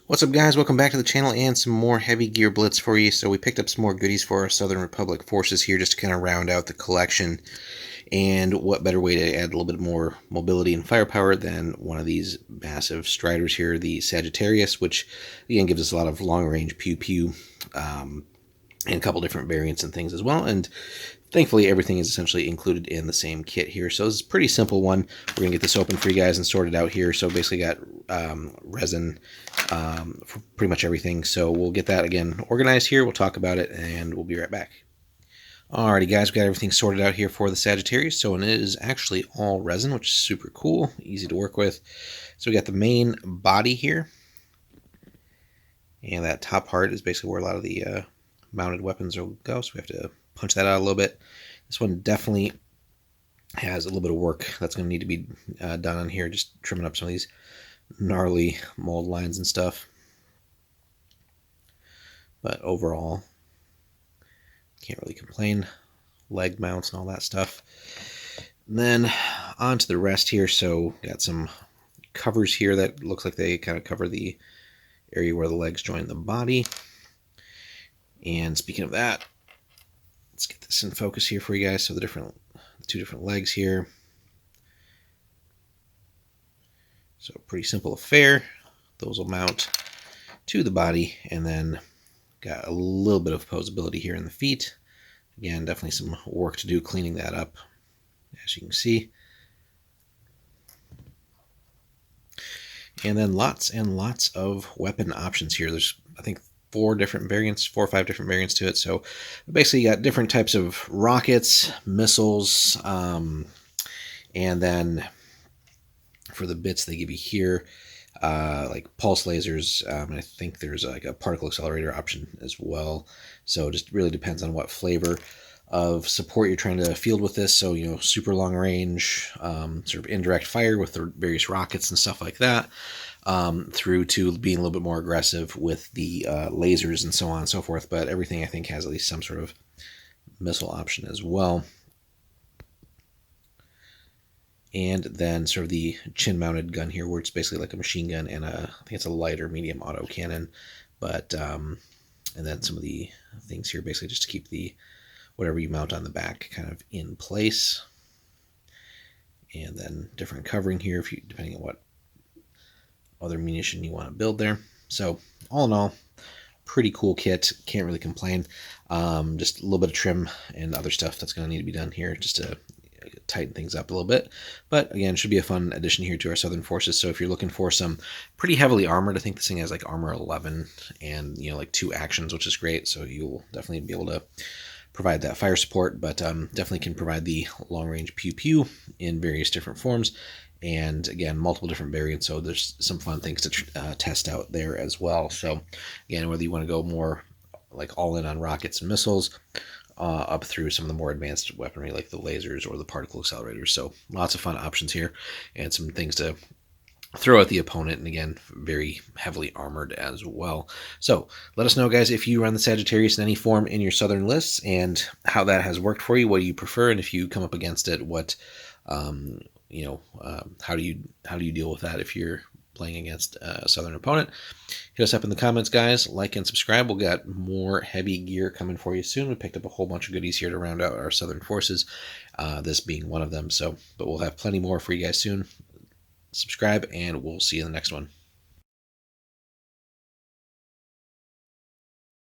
What's up, guys? Welcome back to the channel and some more Heavy Gear Blitz for you. So we picked up some more goodies for our Southern Republic forces here just to kind of round out the collection. And what better way to add a little bit more mobility and firepower than one of these massive striders here, the Sagittarius, which again gives us a lot of long-range pew-pew and a couple different variants and things as well. And thankfully, everything is essentially included in the same kit here. So this is a pretty simple one. We're going to get this open for you guys and sort it out here. So basically got resin for pretty much everything. So we'll get that, again, organized here. We'll talk about it, and we'll be right back. Alrighty, guys, we got everything sorted out here for the Sagittarius. So it is actually all resin, which is super cool, easy to work with. So we got the main body here. And that top part is basically where a lot of the mounted weapons will go. So we have to punch that out a little bit. This one definitely has a little bit of work that's going to need to be done on here, just trimming up some of these gnarly mold lines and stuff. But overall, can't really complain. Leg mounts and all that stuff. And then on to the rest here. So got some covers here that looks like they kind of cover the area where the legs join the body. And speaking of that, let's get this in focus here for you guys. So the two different legs here. So pretty simple affair. Those will mount to the body, and then got a little bit of posability here in the feet. Again, definitely some work to do cleaning that up, as you can see. And then lots and lots of weapon options here. There's, I think, 4 or 5 different variants to it. So basically you got different types of rockets, missiles, and then for the bits they give you here, like pulse lasers. I think there's like a particle accelerator option as well. So it just really depends on what flavor of support you're trying to field with this. So, you know, super long range, sort of indirect fire with the various rockets and stuff like that. Through to being a little bit more aggressive with the lasers and so on and so forth. But everything, I think, has at least some sort of missile option as well. And then sort of the chin-mounted gun here, where it's basically like a machine gun and I think it's a light or medium auto cannon. But and then some of the things here, basically just to keep the whatever you mount on the back kind of in place. And then different covering here, if you depending on what other munition you want to build there. So all in all, pretty cool kit. Can't really complain. Just a little bit of trim and other stuff that's going to need to be done here just to tighten things up a little bit. But again, should be a fun addition here to our Southern Forces. So if you're looking for some pretty heavily armored, I think this thing has like armor 11 and, you know, like 2 actions, which is great. So you'll definitely be able to provide that fire support, but definitely can provide the long range pew pew in various different forms. And again, multiple different variants, so there's some fun things to test out there as well. So again, whether you want to go more like all in on rockets and missiles, up through some of the more advanced weaponry like the lasers or the particle accelerators. So lots of fun options here and some things to throw at the opponent, and again, very heavily armored as well. So let us know, guys, if you run the Sagittarius in any form in your Southern lists and how that has worked for you. What do you prefer? And if you come up against it, what how do you deal with that if you're playing against a Southern opponent? Hit us up in the comments, guys. Like and subscribe. We'll got more heavy gear coming for you soon. We picked up a whole bunch of goodies here to round out our Southern forces, this being one of them. But we'll have plenty more for you guys soon. Subscribe, and we'll see you in the next one.